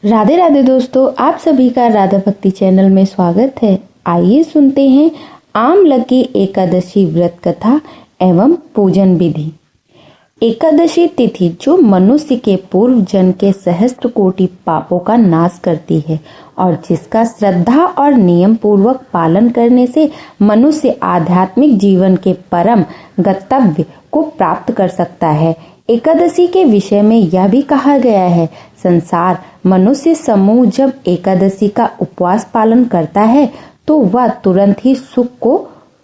राधे राधे दोस्तों, आप सभी का राधा भक्ति चैनल में स्वागत है। आइए सुनते हैं आमलकी एकादशी व्रत कथा एवं पूजन विधि। एकादशी तिथि जो मनुष्य के पूर्व जन्म के सहस्त्र कोटि पापों का नाश करती है और जिसका श्रद्धा और नियम पूर्वक पालन करने से मनुष्य आध्यात्मिक जीवन के परम गंतव्य को प्राप्त कर सकता है। एकादशी के विषय में यह भी कहा गया है, संसार मनुष्य समूह जब एकादशी का उपवास पालन करता है तो वह तुरंत ही सुख को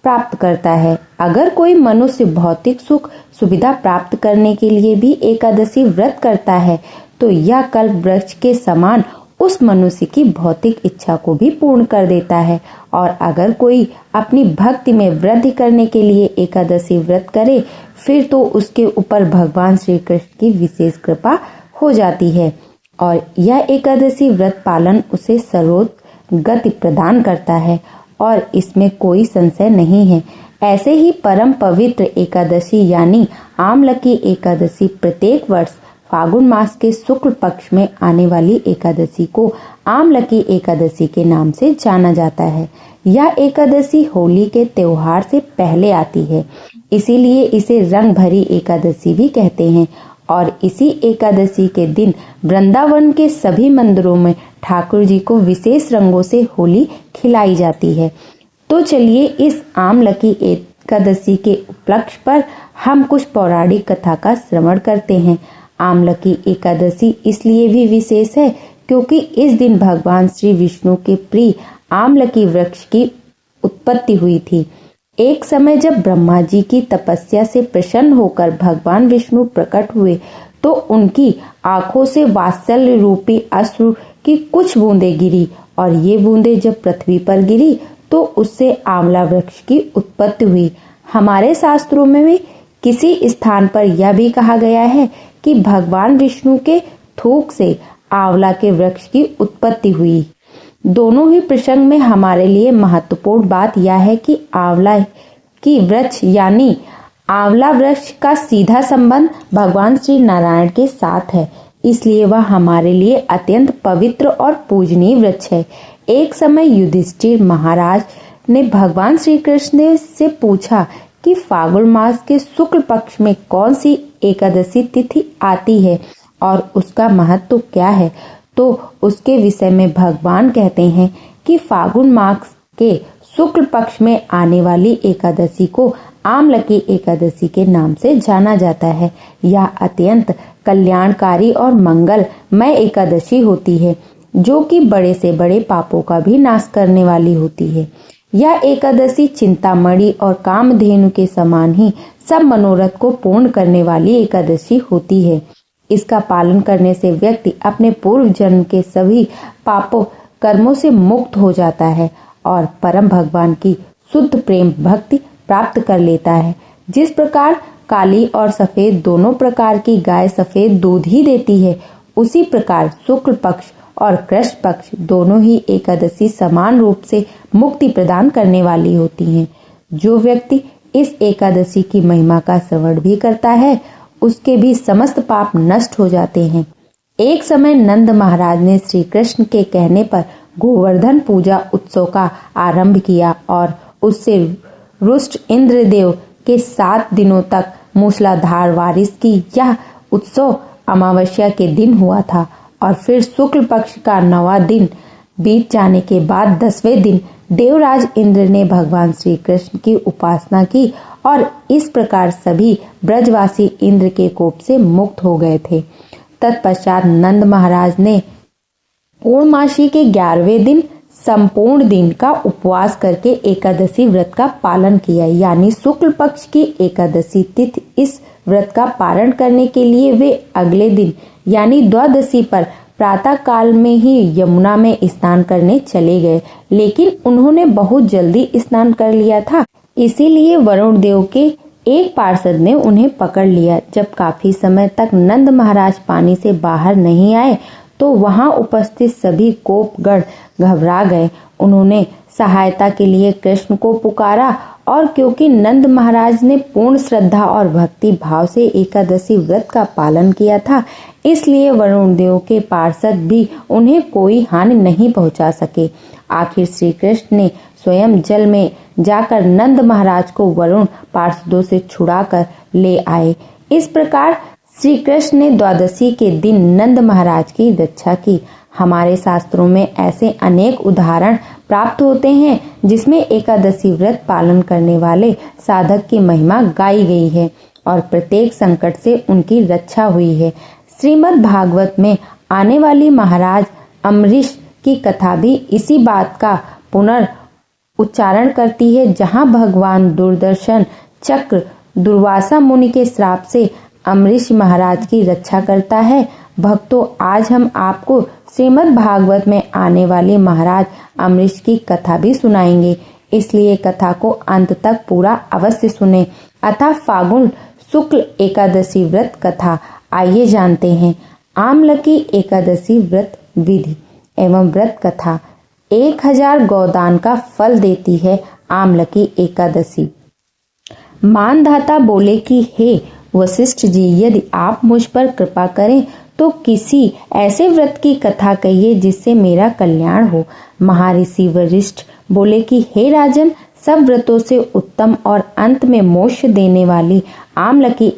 प्राप्त करता है। अगर कोई मनुष्य भौतिक सुख सुविधा प्राप्त करने के लिए भी एकादशी व्रत करता है तो यह कल्प वृक्ष के समान उस मनुष्य की भौतिक इच्छा को भी पूर्ण कर देता है। और अगर कोई अपनी भक्ति में वृद्धि करने के लिए एकादशी व्रत करे फिर तो उसके ऊपर भगवान श्री कृष्ण की विशेष कृपा हो जाती है और यह एकादशी व्रत पालन उसे सर्वोत्तम गति प्रदान करता है और इसमें कोई संशय नहीं है। ऐसे ही परम पवित्र एकादशी यानी आमलकी एकादशी प्रत्येक वर्ष फागुन मास के शुक्ल पक्ष में आने वाली एकादशी को आमलकी एकादशी के नाम से जाना जाता है। यह एकादशी होली के त्योहार से पहले आती है, इसीलिए इसे रंग भरी एकादशी भी कहते हैं। और इसी एकादशी के दिन वृंदावन के सभी मंदिरों में ठाकुर जी को विशेष रंगों से होली खिलाई जाती है। तो चलिए इस आमलकी एकादशी के उपलक्ष्य पर हम कुछ पौराणिक कथा का श्रवण करते हैं। आमलकी एकादशी इसलिए भी विशेष है क्योंकि इस दिन भगवान श्री विष्णु के प्रिय आमलकी वृक्ष की उत्पत्ति हुई थी। एक समय जब ब्रह्मा जी की तपस्या से प्रसन्न होकर भगवान विष्णु प्रकट हुए तो उनकी आंखों से वात्सल्य रूपी अश्रु की कुछ बूंदें गिरी और ये बूंदें जब पृथ्वी पर गिरी तो उससे आंवला वृक्ष की उत्पत्ति हुई। हमारे शास्त्रों में भी किसी स्थान पर यह भी कहा गया है कि भगवान विष्णु के थूक से आंवला के वृक्ष की उत्पत्ति हुई। दोनों ही प्रसंग में हमारे लिए महत्वपूर्ण बात यह है कि आंवला की वृक्ष यानी आंवला वृक्ष का सीधा संबंध भगवान श्री नारायण के साथ है, इसलिए वह हमारे लिए अत्यंत पवित्र और पूजनीय वृक्ष है। एक समय युधिष्ठिर महाराज ने भगवान श्री कृष्ण से पूछा कि फागुन मास के शुक्ल पक्ष में कौन सी एकादशी तिथि आती है और उसका महत्व क्या है। तो उसके विषय में भगवान कहते हैं कि फागुन मास के शुक्ल पक्ष में आने वाली एकादशी को आमलकी एकादशी के नाम से जाना जाता है। यह अत्यंत कल्याणकारी और मंगलमय एकादशी होती है जो कि बड़े से बड़े पापों का भी नाश करने वाली होती है। यह एकादशी चिंतामणि और कामधेनु के समान ही सब मनोरथ को पूर्ण करने वाली एकादशी होती है। इसका पालन करने से व्यक्ति अपने पूर्व जन्म के सभी पापों कर्मों से मुक्त हो जाता है और परम भगवान की शुद्ध प्रेम भक्ति प्राप्त कर लेता है। जिस प्रकार काली और सफेद दोनों प्रकार की गाय सफेद दूध ही देती है, उसी प्रकार शुक्ल पक्ष और कृष्ण पक्ष दोनों ही एकादशी समान रूप से मुक्ति प्रदान करने वाली होती हैं। जो व्यक्ति इस एकादशी की महिमा का श्रवण भी करता है उसके भी समस्त पाप नष्ट हो जाते हैं। एक समय नंद महाराज ने श्री कृष्ण के कहने पर गोवर्धन पूजा उत्सव का आरंभ किया और उससे रुष्ट इंद्रदेव के 7 दिनों तक मूसलाधार बारिश की। यह उत्सव अमावस्या के दिन हुआ था और फिर शुक्ल पक्ष का 9वां दिन बीत जाने के बाद 10वें दिन देवराज इंद्र ने भगवान श्री कृष्ण की उपासना की और इस प्रकार सभी ब्रजवासी इंद्र के कोप से मुक्त हो गए थे। तत्पश्चात नंद महाराज ने पूर्णमासी के 11वें दिन संपूर्ण दिन का उपवास करके एकादशी व्रत का पालन किया, यानी शुक्ल पक्ष की एकादशी तिथि। इस व्रत का पारण करने के लिए वे अगले दिन यानी द्वादशी पर प्रातः काल में ही यमुना में स्नान करने चले गए, लेकिन उन्होंने बहुत जल्दी स्नान कर लिया था, इसीलिए वरुण देव के एक पार्षद ने उन्हें पकड़ लिया। जब काफी समय तक नंद महाराज पानी से बाहर नहीं आए तो वहां उपस्थित सभी कोपगण घबरा गए। उन्होंने सहायता के लिए कृष्ण को पुकारा और क्योंकि नंद महाराज ने पूर्ण श्रद्धा और भक्ति भाव से एकादशी व्रत का पालन किया था, इसलिए वरुण देव के पार्षद भी उन्हें कोई हानि नहीं पहुंचा सके। आखिर श्री कृष्ण ने स्वयं जल में जाकर नंद महाराज को वरुण पार्षदों से छुड़ाकर ले आए। इस प्रकार श्री कृष्ण ने द्वादशी के दिन नंद महाराज की रक्षा की। हमारे शास्त्रों में ऐसे अनेक उदाहरण प्राप्त होते हैं जिसमें एकादशी व्रत पालन करने वाले साधक की महिमा गाई गई है और प्रत्येक संकट से उनकी रक्षा हुई है। श्रीमद् भागवत में आने वाली महाराज अम्बरीश की कथा भी इसी बात का पुनर्उच्चारण करती है। जहाँ भगवान दूरदर्शन चक्र दुर्वासा मुनि के श्राप से अम्बरीश महाराज की रक्षा करता है। भक्तों, आज हम आपको श्रीमद् भागवत में आने वाली महाराज अम्बरीश की कथा भी सुनाएंगे, इसलिए कथा को अंत तक पूरा अवश्य सुने। अतः फागुन शुक्ल एकादशी व्रत कथा आइए जानते हैं। आमलकी एकादशी व्रत विधि एवं व्रत कथा। 1000 गोदान का फल देती है आमलकी एकादशी। मानधाता बोले कि हे वशिष्ठ जी, यदि आप मुझ पर कृपा करें तो किसी ऐसे व्रत की कथा कहिए जिससे मेरा कल्याण हो। महर्षि वशिष्ठ बोले कि हे राजन, सब व्रतों से उत्तम और अंत में मोक्ष देने वाली आमलकी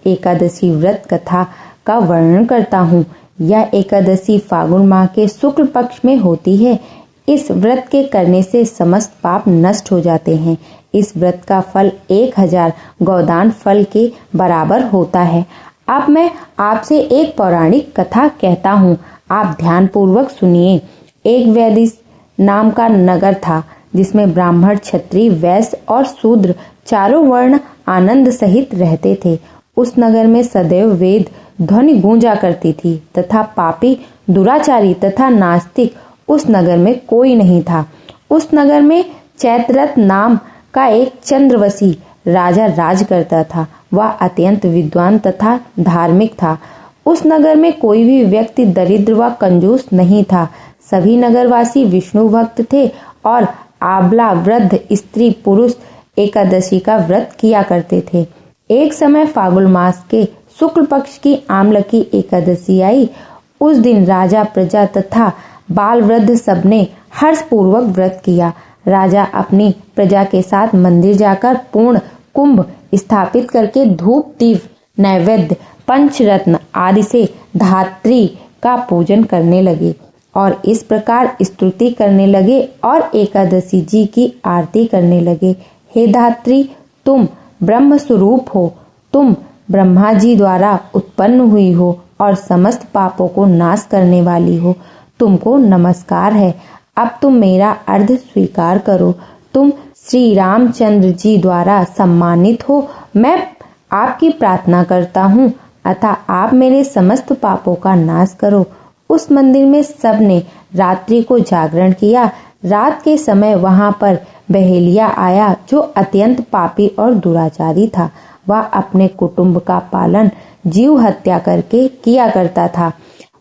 एकादशी व्रत कथा का वर्णन करता हूँ। यह एकादशी फागुन माह के शुक्ल पक्ष में होती है। इस व्रत के करने से समस्त पाप नष्ट हो जाते हैं। इस व्रत का फल 1000 गोदान फल के बराबर होता है। अब मैं आपसे एक पौराणिक कथा कहता हूँ, आप ध्यान पूर्वक सुनिए। एक वैदिश नाम का नगर था जिसमें ब्राह्मण, क्षत्रिय, वैश्य और शूद्र चारों वर्ण आनंद सहित रहते थे। उस नगर में सदैव वेद ध्वनि गूंजा करती थी तथा पापी, दुराचारी तथा नास्तिक उस नगर में कोई नहीं था। उस नगर में चैत्ररथ नाम का एक चंद्रवशी राजा राज करता था। वह अत्यंत विद्वान तथा धार्मिक था। उस नगर में कोई भी व्यक्ति दरिद्र व कंजूस नहीं था। सभी नगरवासी विष्णु भक्त थे और आबला, वृद्ध, स्त्री, पुरुष एकादशी का व्रत किया करते थे। एक समय फागुन मास के शुक्ल पक्ष की आमलकी एकादशी आई। उस दिन राजा, प्रजा तथा बाल वृद्ध सबने हर्षपूर्वक व्रत किया। राजा अपनी प्रजा के साथ मंदिर जाकर पूर्ण कुंभ स्थापित करके धूप, दीप, नैवेद्य, पंचरत्न आदि से धात्री का पूजन करने लगे और इस प्रकार स्तुति करने लगे और एकादशी जी की आरती करने लगे। हे धात्री, तुम ब्रह्म स्वरूप हो, तुम ब्रह्मा जी द्वारा उत्पन्न हुई हो और समस्त पापों को नाश करने वाली हो। तुमको नमस्कार है। अब तुम मेरा अर्घ्य स्वीकार करो। तुम श्री रामचंद्र जी द्वारा सम्मानित हो। मैं आपकी प्रार्थना करता हूँ, अतः आप मेरे समस्त पापों का नाश करो। उस मंदिर में सबने रात्रि को जागरण किया। रात के समय वहां पर बहेलिया आया जो अत्यंत पापी और दुराचारी था। वह अपने कुटुंब का पालन जीव हत्या करके किया करता था।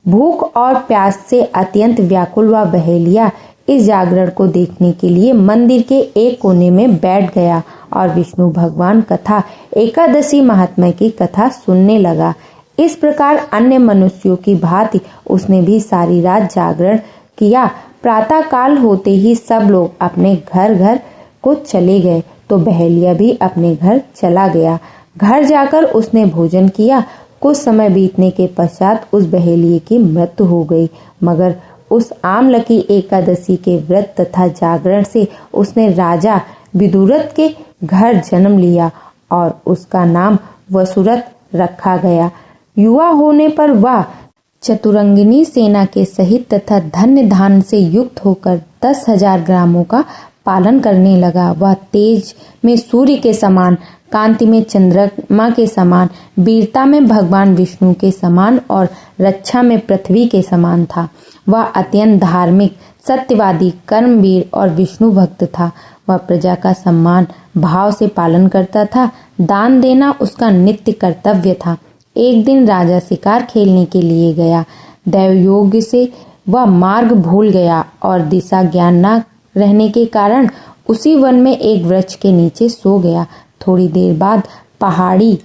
भूख और प्यास से अत्यंत व्याकुल वह बहेलिया इस जागरण को देखने के लिए मंदिर के एक कोने में बैठ गया और विष्णु भगवान कथा एकादशी महात्म्य की कथा सुनने लगा। इस प्रकार अन्य मनुष्यों की भांति उसने भी सारी रात जागरण किया। प्रातः काल होते ही सब लोग अपने घर घर को चले गए तो बहेलिया भी अपने घर चला गया। घर जाकर उसने भोजन किया। कुछ समय बीतने के पश्चात उस बहेलिये की मृत्यु हो गई, मगर उस आमलकी एकादशी के व्रत तथा जागरण से उसने राजा विदुरथ के घर जन्म लिया और उसका नाम वसुरथ रखा गया। युवा होने पर वह चतुरंगिनी सेना के सहित तथा धन्य धान से युक्त होकर 10,000 ग्रामों का पालन करने लगा। वह तेज में सूर्य के समान, कांति में चंद्रमा के समान, वीरता में भगवान विष्णु के समान और रक्षा में पृथ्वी के समान था। वह अत्यंत धार्मिक, सत्यवादी, कर्मवीर और विष्णु भक्त था। वह प्रजा का सम्मान भाव से पालन करता था। दान देना उसका नित्य कर्तव्य था। एक दिन राजा शिकार खेलने के लिए गया। दैवयोग से वह मार्ग भूल गया और दिशा ज्ञान न रहने के कारण उसी वन में एक वृक्ष के नीचे सो गया। थोड़ी देर बाद पहाड़ी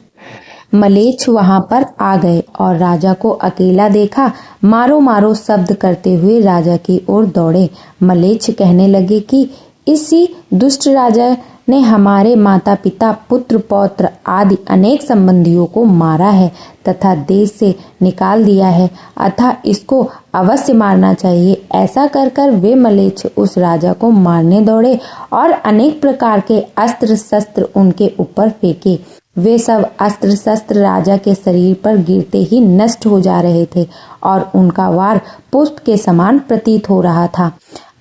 मलेच्छ वहां पर आ गए और राजा को अकेला देखा मारो मारो शब्द करते हुए राजा की ओर दौड़े। मलेच्छ कहने लगे कि इसी दुष्ट राजा ने हमारे माता पिता पुत्र पौत्र आदि अनेक संबंधियों को मारा है तथा देश से निकाल दिया है, अतः इसको अवश्य मारना चाहिए। ऐसा कर कर वे मलेच्छ उस राजा को मारने दौड़े और अनेक प्रकार के अस्त्र शस्त्र उनके ऊपर फेंके। वे सब अस्त्र शस्त्र राजा के शरीर पर गिरते ही नष्ट हो जा रहे थे और उनका वार पुष्प के समान प्रतीत हो रहा था।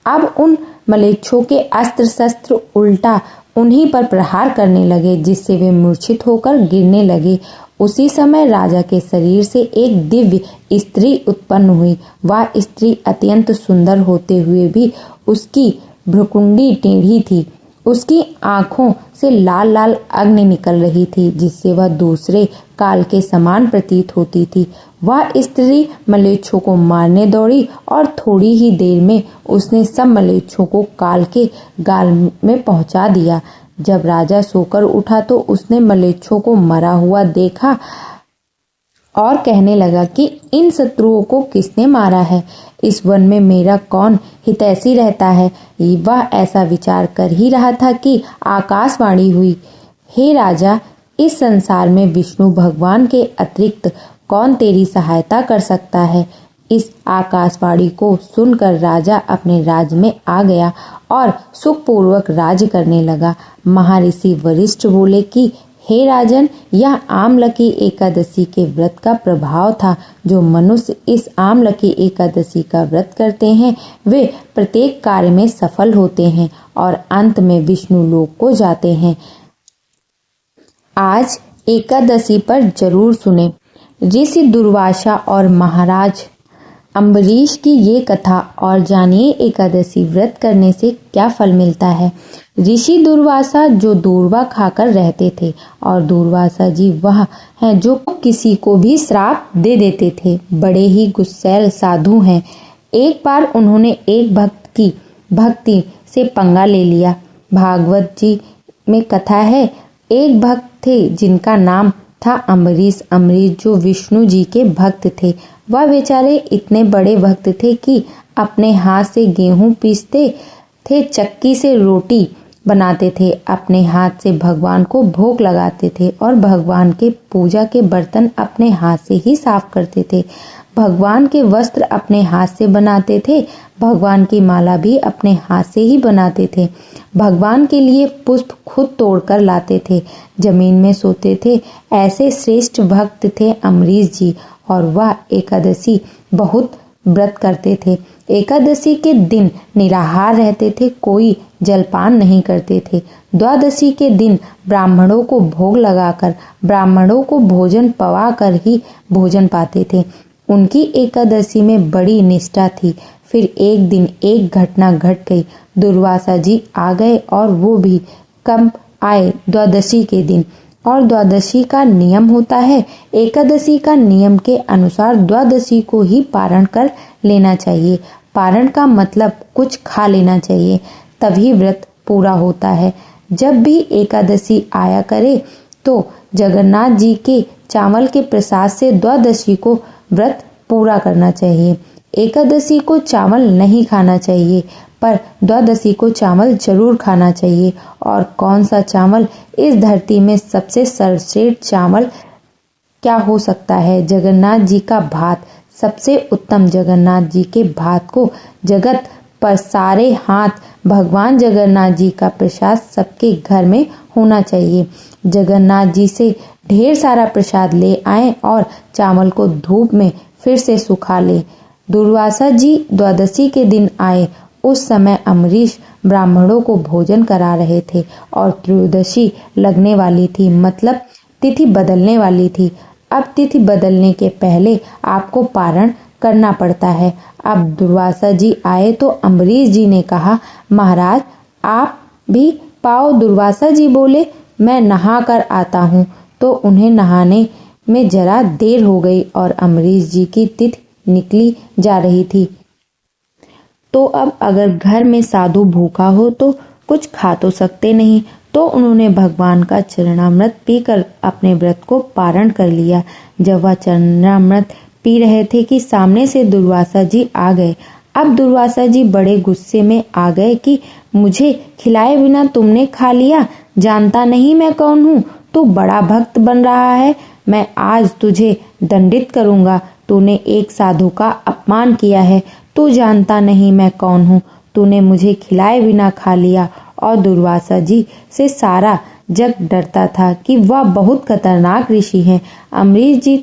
अब उन मलेच्छों के अस्त्र शस्त्र उल्टा उन्हीं पर प्रहार करने लगे, जिससे वे मूर्छित होकर गिरने लगे। उसी समय राजा के शरीर से एक दिव्य स्त्री उत्पन्न हुई। वह स्त्री अत्यंत सुंदर होते हुए भी उसकी भ्रुकुंडी टेढ़ी थी। उसकी आंखों से लाल लाल अग्नि निकल रही थी, जिससे वह दूसरे काल के समान प्रतीत होती थी। वह स्त्री मलेच्छों को मारने दौड़ी और थोड़ी ही देर में उसने सब मलेच्छों को काल के गाल में पहुंचा दिया। जब राजा सोकर उठा तो उसने मलेच्छों को मरा हुआ देखा और कहने लगा कि इन शत्रुओं को किसने मारा है? इस वन में मेरा कौन हितैषी रहता है? वह ऐसा विचार कर ही रहा था कि आकाशवाणी हुई, हे राजा, इस संसार में विष्णु भगवान के अतिरिक्त कौन तेरी सहायता कर सकता है? इस आकाशवाणी को सुनकर राजा अपने राज्य में आ गया और सुखपूर्वक राज्य करने लगा। महर्षि वशिष्ठ बोले कि हे राजन, यह आमलकी एकादशी के व्रत का प्रभाव था। जो मनुष्य इस आमलकी एकादशी का व्रत करते हैं वे प्रत्येक कार्य में सफल होते हैं और अंत में विष्णु लोक को जाते हैं। आज एकादशी पर जरूर सुने। ऋषि दुर्वासा और महाराज अम्बरीश की ये कथा और जानिए एकादशी व्रत करने से क्या फल मिलता है। ऋषि दुर्वासा जो दूर्वा खाकर रहते थे और दुर्वासा जी वह हैं जो किसी को भी श्राप दे देते थे। बड़े ही गुस्सैल साधु हैं। एक बार उन्होंने एक भक्त की भक्ति से पंगा ले लिया। भागवत जी में कथा है, एक भक्त थे जिनका नाम था अम्बरीश। अम्बरीश जो विष्णु जी के भक्त थे। वह बेचारे इतने बड़े भक्त थे कि अपने हाथ से गेहूं पीसते थे, चक्की से रोटी बनाते थे, अपने हाथ से भगवान को भोग लगाते थे और भगवान के पूजा के बर्तन अपने हाथ से ही साफ करते थे। भगवान के वस्त्र अपने हाथ से बनाते थे, भगवान की माला भी अपने हाथ से ही बनाते थे। भगवान के लिए पुष्प खुद तोड़कर लाते थे, जमीन में सोते थे। ऐसे श्रेष्ठ भक्त थे अम्बरीश जी और वह एकादशी बहुत व्रत करते थे। एकादशी के दिन निराहार रहते थे, कोई जलपान नहीं करते थे। द्वादशी के दिन ब्राह्मणों को भोग लगाकर ब्राह्मणों को भोजन पवाकर ही भोजन पाते थे। उनकी एकादशी में बड़ी निष्ठा थी। फिर एक दिन एक घटना घट गई। दुर्वासा जी आ गए और वो भी कब आए? द्वादशी के दिन। और द्वादशी का नियम होता है, एकादशी का नियम के अनुसार द्वादशी को ही पारण कर लेना चाहिए। पारण का मतलब कुछ खा लेना चाहिए, तभी व्रत पूरा होता है। जब भी एकादशी आया करे तो जगन्नाथ जी के चावल के प्रसाद से द्वादशी को व्रत पूरा करना चाहिए। एकादशी को चावल नहीं खाना चाहिए, पर द्वादशी को चावल जरूर खाना चाहिए। और कौन सा चावल? इस धरती में सबसे सर्वश्रेष्ठ चावल क्या हो सकता है? जगन्नाथ जी का भात सबसे उत्तम। जगन्नाथ जी के भात को जगत पर सारे हाथ भगवान जगन्नाथ जी का प्रसाद सबके घर में होना चाहिए। जगन्नाथ जी से ढेर सारा प्रसाद ले आए और चावल को धूप में फिर से सुखा ले। दुर्वासा जी द्वादशी के दिन आए। उस समय अम्बरीश ब्राह्मणों को भोजन करा रहे थे और त्रयोदशी लगने वाली थी, मतलब तिथि बदलने वाली थी। अब तिथि बदलने के पहले आपको पारण करना पड़ता है। अब दुर्वासा जी आए तो अम्बरीश जी ने कहा, महाराज आप भी पाओ। दुर्वासा जी बोले, मैं नहा कर आता हूँ। तो उन्हें नहाने में जरा देर हो गई और अम्बरीश जी की तिथि निकली जा रही थी। तो अब अगर घर में साधु भूखा हो तो कुछ खा तो सकते नहीं। तो उन्होंने भगवान का चरणामृत पीकर अपने व्रत को पारण कर लिया। जब वह चरणामृत पी रहे थे कि सामने से दुर्वासा जी आ गए। अब दुर्वासा जी बड़े गुस्से में आ गए कि मुझे खिलाए बिना तुमने खा लिया, जानता नहीं मैं कौन हूँ, तू बड़ा भक्त बन रहा है, मैं आज तुझे दंडित करूंगा। तूने एक साधु का अपमान किया है, तू जानता नहीं मैं कौन हूँ, तूने मुझे खिलाए बिना खा लिया। और दुर्वासा जी से सारा जग डरता था कि वह बहुत खतरनाक ऋषि हैं। अम्बरीश जी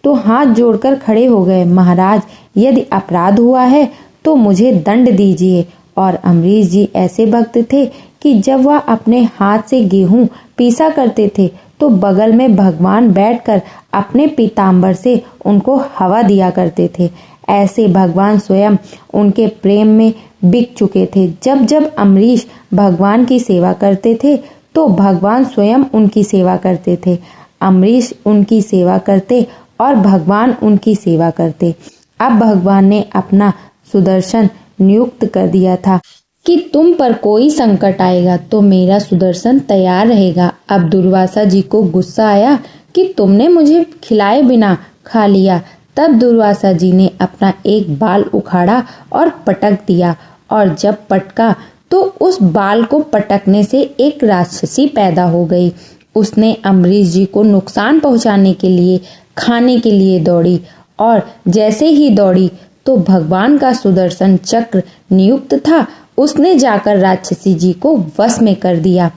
तो हाथ जोड़कर खड़े हो गए, महाराज यदि अपराध हुआ है तो मुझे दंड दीजिए। और अम्बरीश जी ऐसे भक्त थे कि जब वह अपने हाथ से गेहूं पीसा करते थे तो बगल में भगवान बैठकर अपने पीताम्बर से उनको हवा दिया करते थे। ऐसे भगवान स्वयं उनके प्रेम में बिक चुके थे। जब जब अम्बरीश भगवान की सेवा करते थे तो भगवान स्वयं उनकी सेवा करते थे। अम्बरीश उनकी सेवा करते और भगवान उनकी सेवा करते। अब भगवान ने अपना सुदर्शन नियुक्त कर दिया था कि तुम पर कोई संकट आएगा तो मेरा सुदर्शन तैयार रहेगा। अब दुर्वासा जी को गुस्सा आया कि तुमने मुझे खिलाए बिना खा लिया। तब दुर्वासा जी ने अपना एक बाल उखाड़ा और पटक दिया, और जब पटका तो उस बाल को पटकने से एक राक्षसी पैदा हो गई। उसने अम्बरीश जी को नुकसान पहुंचाने के लिए खाने के लिए दौड़ी, और जैसे ही दौड़ी तो भगवान का सुदर्शन चक्र नियुक्त था, उसने जाकर राक्षसी जी को वश में कर दिया।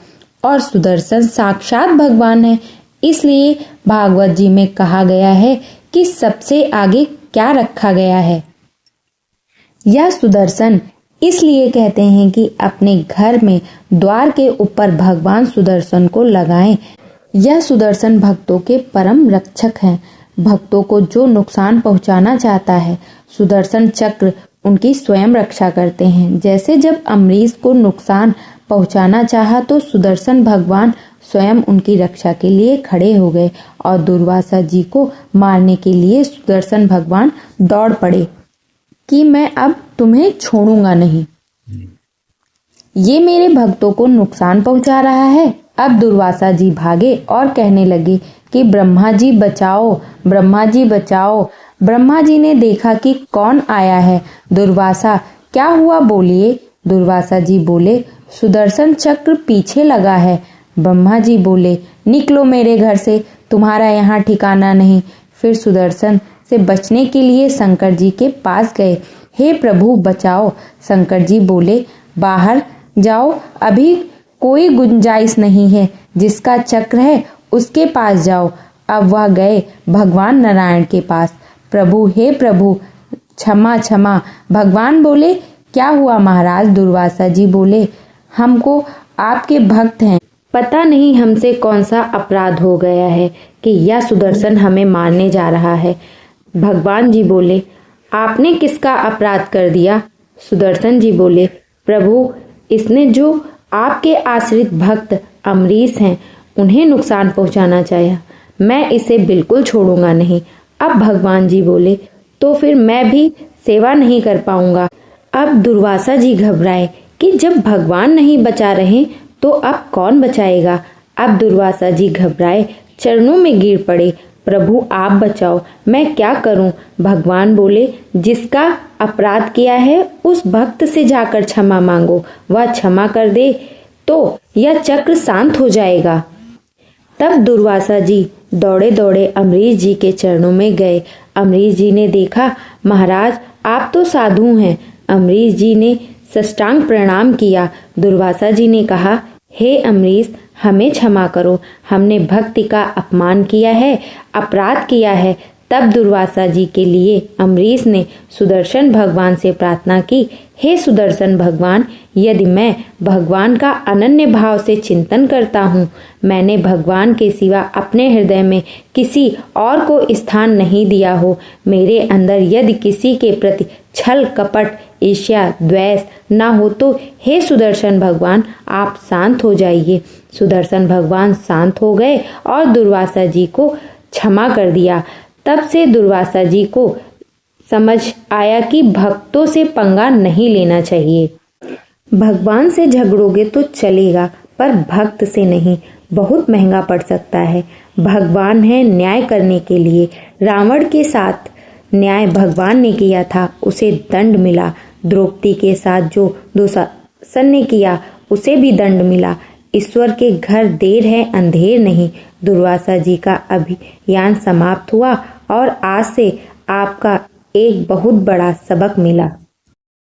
और सुदर्शन साक्षात भगवान है, इसलिए भागवत जी में कहा गया है कि सबसे आगे क्या रखा गया है। यह सुदर्शन इसलिए कहते हैं कि अपने घर में द्वार के ऊपर भगवान सुदर्शन को लगाएं। यह सुदर्शन भक्तों के परम रक्षक हैं। भक्तों को जो नुकसान पहुंचाना चाहता है, सुदर्शन चक्र उनकी स्वयं रक्षा करते हैं। जैसे जब अम्बरीश को नुकसान पहुंचाना चाहा तो सुदर्शन भगवान स्वयं उनकी रक्षा के लिए खड़े हो गए, और दुर्वासा जी को मारने के लिए सुदर्शन भगवान दौड़ पड़े कि मैं अब तुम्हें छोड़ूंगा नहीं, ये मेरे भक्तों को नुकसान पहुंचा रहा है। अब दुर्वासा जी भागे और कहने लगे कि ब्रह्मा जी बचाओ, ब्रह्मा जी बचाओ। ब्रह्मा जी ने देखा कि कौन आया है। दुर्वासा क्या हुआ बोलिए। दुर्वासा जी बोले सुदर्शन चक्र पीछे लगा है। ब्रह्मा जी बोले निकलो मेरे घर से, तुम्हारा यहाँ ठिकाना नहीं। फिर सुदर्शन से बचने के लिए शंकर जी के पास गए। हे प्रभु बचाओ। शंकर जी बोले बाहर जाओ, अभी कोई गुंजाइश नहीं है, जिसका चक्र है उसके पास जाओ। अब वह गए भगवान नारायण के पास। प्रभु हे प्रभु क्षमा क्षमा। भगवान बोले क्या हुआ महाराज। दुर्वासा जी बोले हमको आपके भक्त हैं, पता नहीं हमसे कौन सा अपराध हो गया है कि यह सुदर्शन हमें मारने जा रहा है। भगवान जी बोले आपने किसका अपराध कर दिया। सुदर्शन जी बोले प्रभु इसने जो आपके आश्रित भक्त अम्बरीश हैं उन्हें नुकसान पहुंचाना चाहा, मैं इसे बिल्कुल छोड़ूंगा नहीं। अब भगवान जी बोले तो फिर मैं भी सेवा नहीं कर पाऊंगा। अब दुर्वासा जी घबराए कि जब भगवान नहीं बचा रहे तो अब कौन बचाएगा। अब दुर्वासा जी घबराए, चरणों में गिर पड़े, प्रभु आप बचाओ, मैं क्या करूं। भगवान बोले जिसका अपराध किया है उस भक्त से जाकर क्षमा मांगो, वह क्षमा कर दे तो यह चक्र शांत हो जाएगा। तब दुर्वासा जी दौड़े दौड़े अम्बरीश जी के चरणों में गए। अम्बरीश जी ने देखा महाराज आप तो साधु हैं। अम्बरीश जी ने साष्टांग प्रणाम किया। दुर्वासा जी ने कहा हे अम्बरीश हमें क्षमा करो, हमने भक्ति का अपमान किया है, अपराध किया है। तब दुर्वासा जी के लिए अम्बरीश ने सुदर्शन भगवान से प्रार्थना की, हे सुदर्शन भगवान यदि मैं भगवान का अनन्य भाव से चिंतन करता हूँ, मैंने भगवान के सिवा अपने हृदय में किसी और को स्थान नहीं दिया हो, मेरे अंदर यदि किसी के प्रति छल कपट ईर्ष्या द्वेष ना हो तो हे सुदर्शन भगवान आप शांत हो जाइए। सुदर्शन भगवान शांत हो गए और दुर्वासा जी को क्षमा कर दिया। तब से दुर्वासा जी को समझ आया कि भक्तों से पंगा नहीं लेना चाहिए। भगवान से झगड़ोगे तो चलेगा, पर भक्त से नहीं, बहुत महंगा पड़ सकता है। भगवान है न्याय करने के लिए। रावण के साथ न्याय भगवान ने किया था, उसे दंड मिला। द्रौपदी के साथ जो दुशासन ने किया, उसे भी दंड मिला। ईश्वर के घर देर है अंधेर नहीं। दुर्वासा जी का अभियान समाप्त हुआ और आज से आपका एक बहुत बड़ा सबक मिला।